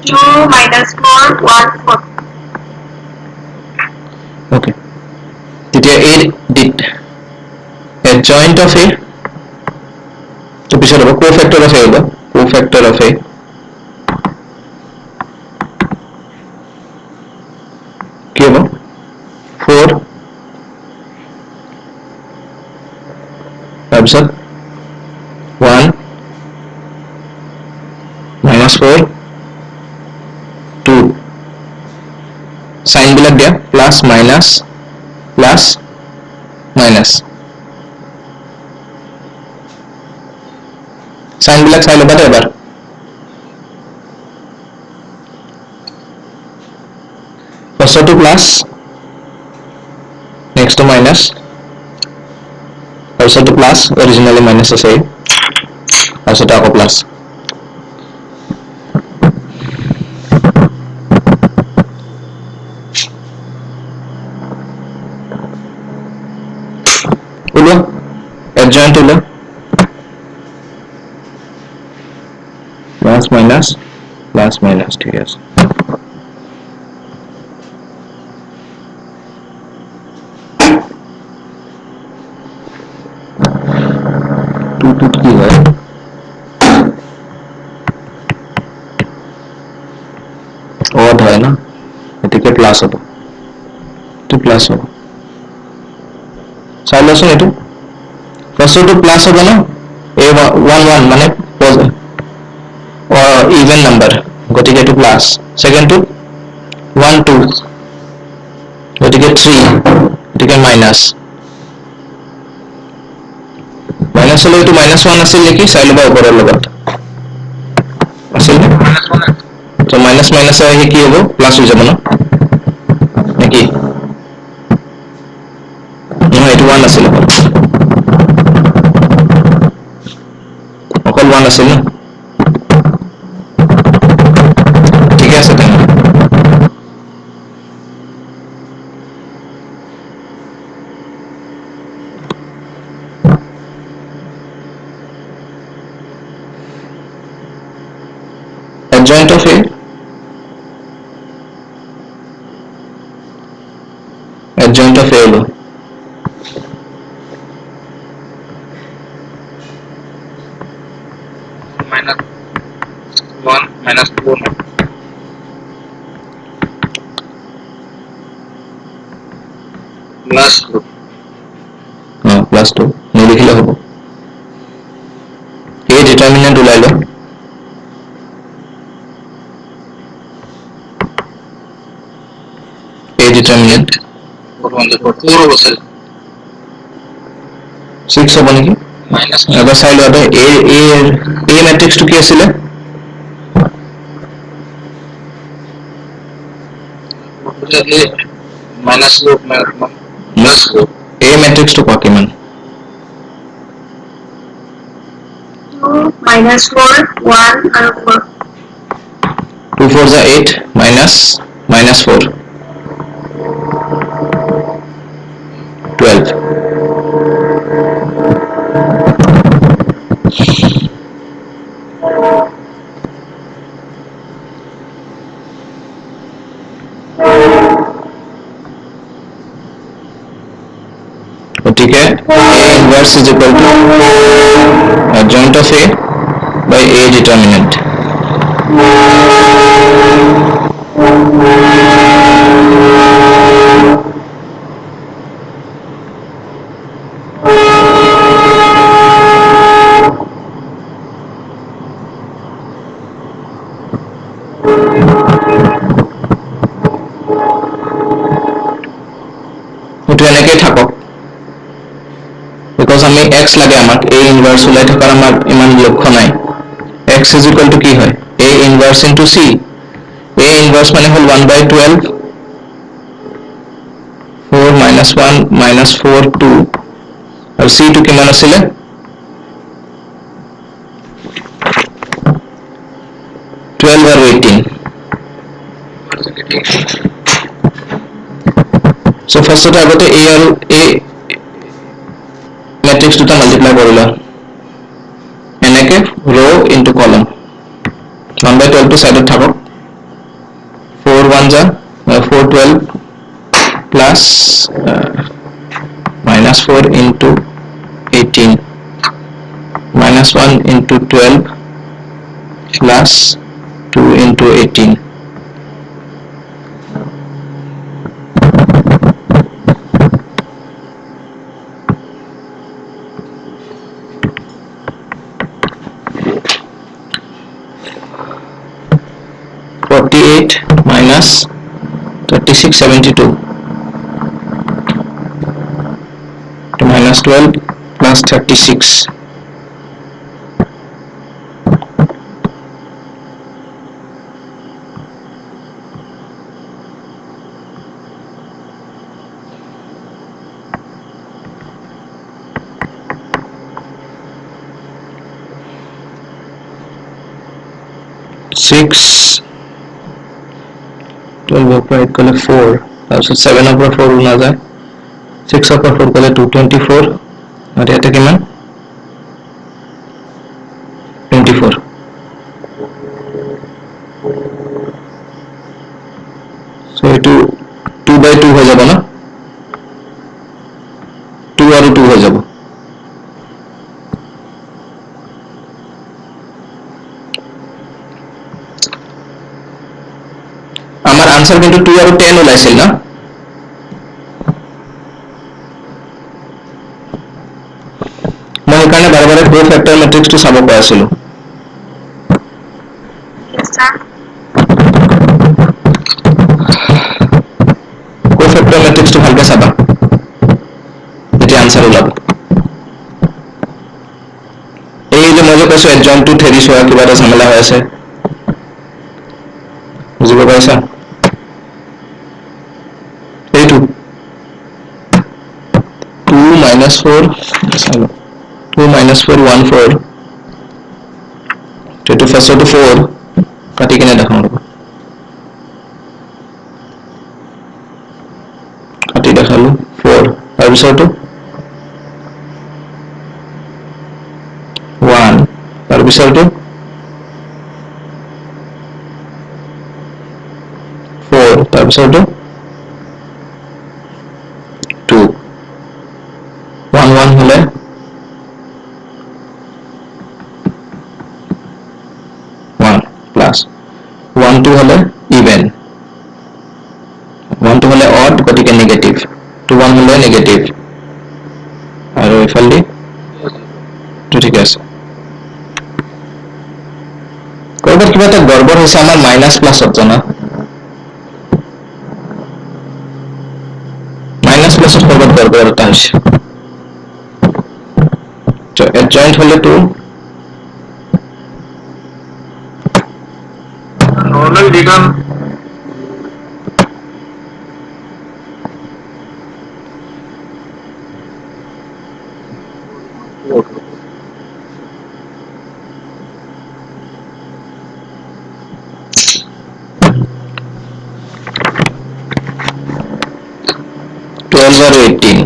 2 minus 4 1 4 okay তেতিয়া A adjoint of A তো পিছত হ'ব cofactor of A হ'ব cofactor of A কি হ'ব 4 তাৰপিছত 1 minus 4 2 সাইন বিলাক দিয়া plus minus plus minus sign বিলাক চাই ল'বা এবাৰ ফাৰ্ষ্টটো প্লাস নেক্সটটো মাইনাস তাৰপিছতো প্লাস অৰিজিনালি মাইনাস আছে তাৰপিছত আকৌ প্লাস ওলোৱা adjoint ওলোৱা প্লাস মাইনাস ঠিক আছে টুট কি হয় odd হয় না এটিকে প্লাস হ'ব তো প্লাস হ'ব চাই লওঁচোন এইটো ফাৰ্ষ্টটো প্লাস হ'ব ন A 1 1 মানে ইভেন নাম্বাৰ গতিকে এইটো প্লাস সেকেন্ডটো 1 2 গতিকে 3 গতিকে মাইনাস মাইনাস হলে এইটো -1 আছিল নেকি চাই ল'বা ওপৰৰ লগত আছিল নে তো মাইনাস মাইনাস আহি কি হ'ব প্লাস হৈ যাব ন নেকি নহয় এইটো 1 আছিল অকল 1 আছিল ন ঠিকে আছে তেনে adjoint of A adjoint of A হলো minus 1 minus 2 plus 2 প্লাস 2 নিলিখিলে হ'ব A ডিটারমিনেন্ট ওলাই লো A ডিটারমিনেন্ট 4 বছর 6 হ'ব নেকি minus এবাৰ চাই লোৱা A ম্যাট্ৰিক্সটো কি আছিলে minus 2 plus 2 A matrix to কোৱা কিমান 2 minus 4 1 আৰু 4 2 4 is 8 minus 4 12 গতিকে A inverse is equal to adjoint of A by A determinant. এইটো এনেকেই থাকক because আমি x লাগে আমাক A inverse ওলাই থকাৰ আমাৰ ইমান লক্ষ্য নাই x is equal to কি হয় A inverse into C A inverse মানে হ'ল 1 by 12 4 minus 1 minus 4 2 আৰু C টো কিমান আছিলে 12 আৰু 18 so first তে আগতে A আৰু A matrix দুটা multiply কৰিলা এনেকে row into column 1 by 12 to side থাকক 4 1 ja 4 12 plus minus 4 into 18 minus 1 into 12 plus 2 into 18 48 minus 36 72 to minus 12 plus 36 6 12 পৰা 8 গ'লে 4 তাৰপিছত 7 পৰা 4 ওলা যায় 6 পৰা 4 গ'লে 224 আৰু ইয়াতে কিমান 24 so এইটো 2 by 2 হৈ যাব না 2 আৰু 2 হৈ যাব আমাৰ আনসার কিন্তু 2 আৰু 10 ওলাইছিল না মই সেইকাৰণে বাৰে বাৰে কো ফেক্টৰ মেট্ৰিক্সটো চাব কৈ আছিলো yes sir কো ফেক্টৰ মেট্ৰিক্সটো ভালকে চাবা তেতিয়া আনসার ওলাব এই যে মই যে কৈছো এডজইন্ট টু থেৰি চোৱা কিবা এটা ঝামেলা হৈ আছে বুজিব পাৰিছা এইটো 2 minus 4 2 minus 4 1 4 এইটো ফাৰ্ষ্টটো 4 কাটি কিনে দেখাও ৰ'ব কাটি দেখালো 4 তাৰপিছৰটো 1 তাৰপিছৰটো 4 তাৰপিছৰটো 2 1 1 হলে 1 প্লাস 1 2 হলে ইভেন 1 2 হলে অড গতিকে নেগেটিভ 2 1 হলে নেগেটিভ আৰু ইফালে তো ঠিক আছে কৰবাত কিবা এটা গড়বড় হৈছে আমাৰ মাইনাস প্লাসত জানা মাইনাস প্লাসত কৰবাত গড়বড় এটা হৈছে তো এডজয়েন্ট হলে তো normal return টুয়েলভ আর 18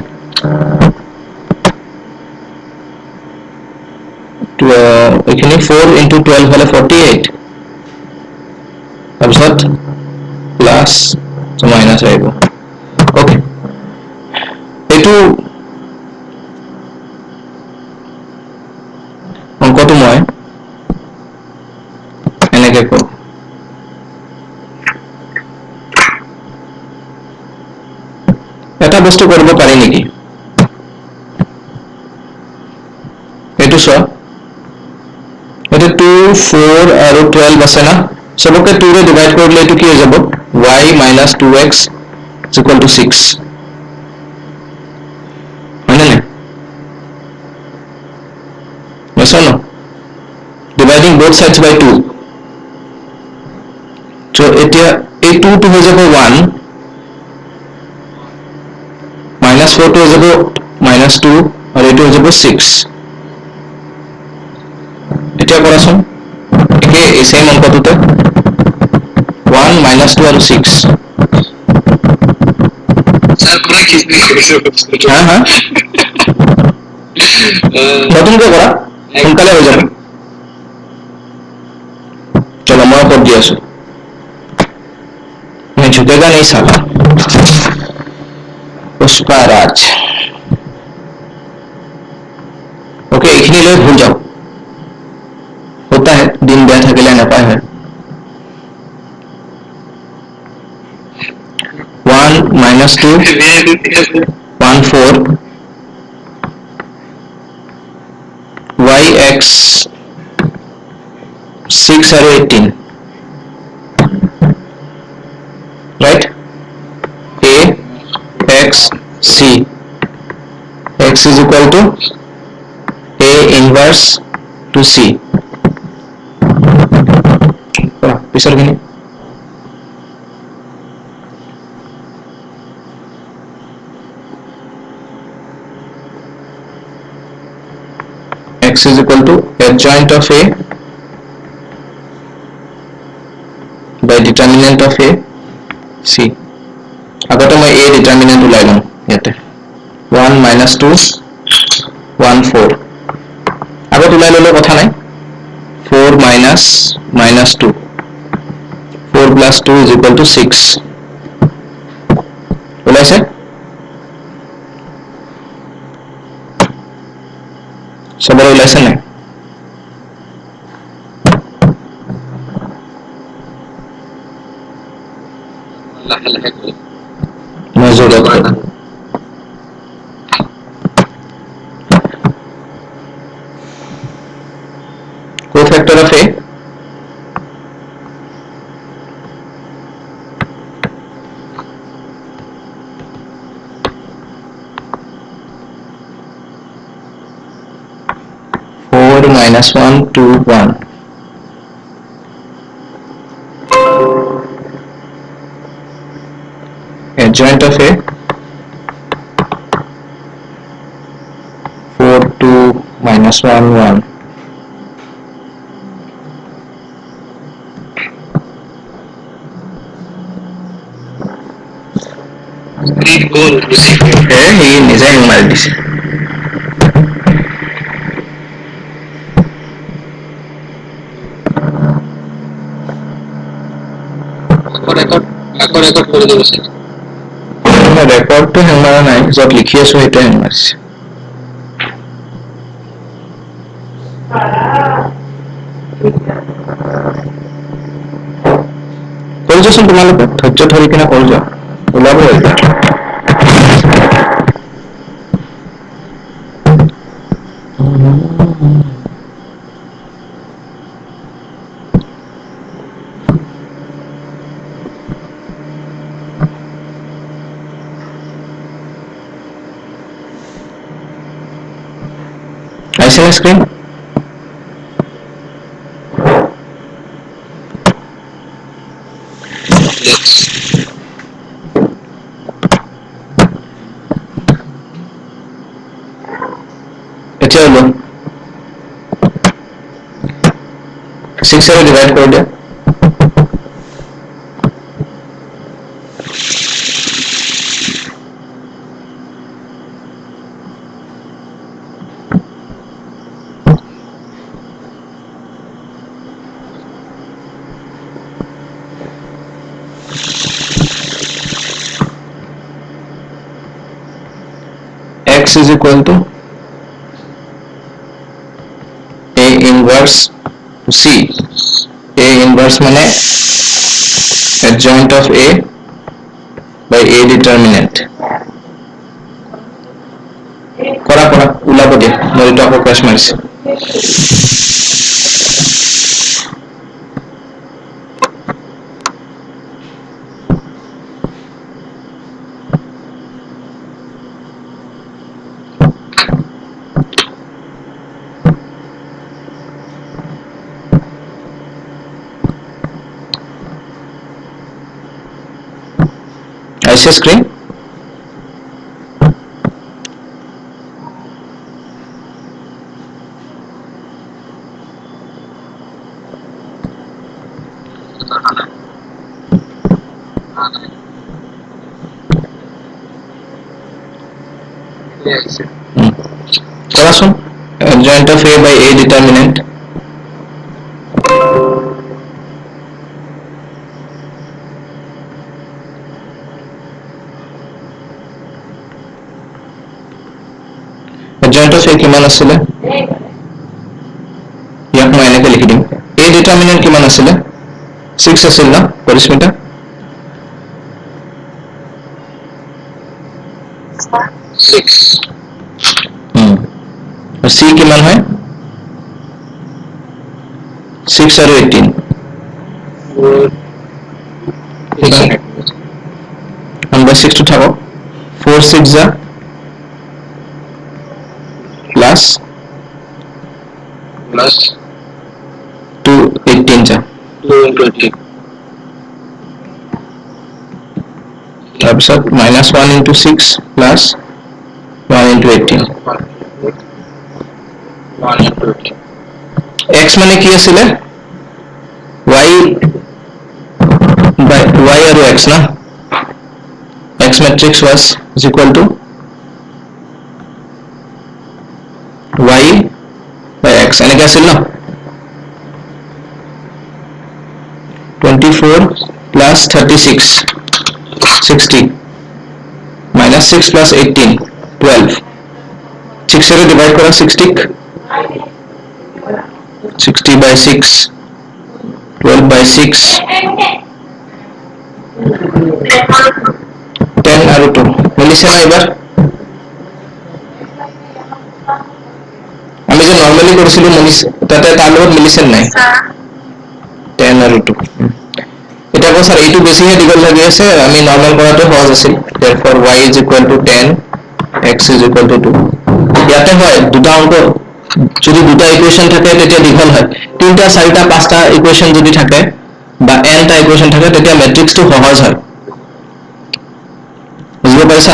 এখানে 4 ইন্টু 12 হলে 48 তাৰপিছত প্লাস মাইনাস আহিব ওকে এইটো অঙ্কটো মই এনেকে কৰো এটা বস্তু কৰিব পাৰি নেকি এইটো চোৱা এটা 2 4 আৰু 12 আছে না সবকে 2 ৰে ডিভাইড কৰিলে এইটো কি হৈ যাব y minus 2x is equal to 6 হয়নে নাই বুঝছো না dividing both sides by 2 so এতিয়া এই 2 টো হৈ যাব 1 minus 4 টো হৈ যাব minus 2 আৰু এইটো হৈ যাব 6 এতিয়া কৰাচোন একে এই সেম অঙ্কটোতে 1 minus 2 আৰু 6 স্যার পুরা কি হ্যাঁ হ্যাঁ নতুনকে কৰা সোনকালে হৈ যাব চলো মই ওপৰত দি আছো मैं झुकेगा नहीं साला पुष्पा राज ओके এইখিনি লৈ ভুল যাও होता है दिन बेया থাকিলে নাপায় হয় 1 minus 2 1 4 yx 6 और 18 right a x c x is equal to a inverse to c पिछड़ गई x is equal to adjoint of a by determinant of a c আগতে মই a determinant ওলাই লম ইয়াতে 1 minus 2 1 4 আগত ওলাই ললে কথা নাই 4 minus minus 2 4 plus 2 is equal to 6 ওলাইছে সবার ওলাইছে নাই मैं जरूरत करूं cofactor of a minus 1 2 1 adjoint of a 4 2 minus 1 1 screen गोल है ये निजा ही मार दी রেকর্ড করে দেবো স্যার রেকর্ড তো হ্যাং মারা নাই যত লিখি আছো এটা হ্যাং মারছে কৰি যাচোন তোমালোকে ধৈৰ্য ধৰি কিনে কৰি যোৱা ওলাব এতিয়া আহিছে নে স্ক্ৰীন এতিয়া ওলো 6 এৰে ডিভাইড কৰি দিয়া x is equal to a inverse c a inverse মানে adjoint of a by a determinant কৰা ওলাব দিয়া মই এটা আকৌ ক্ৰাছ মাৰিছে ऐसे screen Yes. करासुन adjoint of a by a determinant adjoint of a কিমান আছিলে ইয়াক মই এনেকৈ লিখি দিম a determinant কিমান আছিলে 6 আছিল না পৰিস্মিতা 6 और c किमान है 6 और 18 1 by 6 to thako 4 6 ja plus 2 18 ja 2 into 18 তাৰপিছত -1 into 6 plus 1 into 18 1 into 18 x মানে কি আছিলে y by y আৰু x না x matrix was is equal to y by x এনেকৈ আছিল ন 24 plus 36 60 minus 6 plus 18 12 6 এৰে divide কৰা 60 60 by 6 12 by 6 10 আৰু 2 মিলিছে না এবাৰ আমি যে নৰ্মালি কৰিছিলো মিলিছে তাতে তাৰ লগত মিলিছে নাই 10 আৰু 2 এটা কথা স্যার এইটো বেছিহে দীঘল লাগি আছে আমি নৰ্মাল কৰাটো সহজ আছিল therefore y is equal to 10 x is equal to 2 ইয়াতে হয় দুটা অংক যদি দুটা ইকুয়েশন থাকে তেতিয়া দীঘল হয় তিনটা চাৰিটা পাঁচটা ইকুয়েশন যদি থাকে বা n টা ইকুয়েশন থাকে তেতিয়া ম্যাট্ৰিক্সটো সহজ হয় বুজিব পাইছা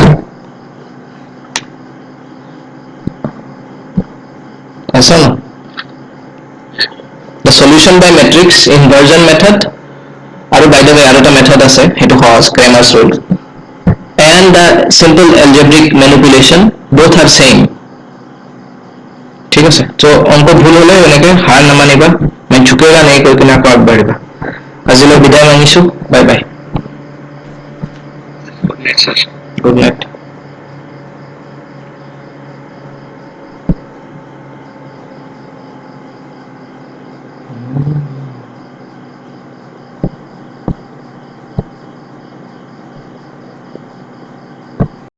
আছা না the solution by matrix inversion method আৰু by the way আৰু এটা মেথড আছে হেতু সহজ Cramer's rule and the simple algebraic manipulation both are same ঠিক আছে তো অংক ভুল হলে এনেকে হার নামানিবা মানে ঝুকেগা নাই কৈ কিনা আকৌ আগবাঢ়িবা আজিলৈ বিদায় মাগিছো bye bye Good night, sir. Good night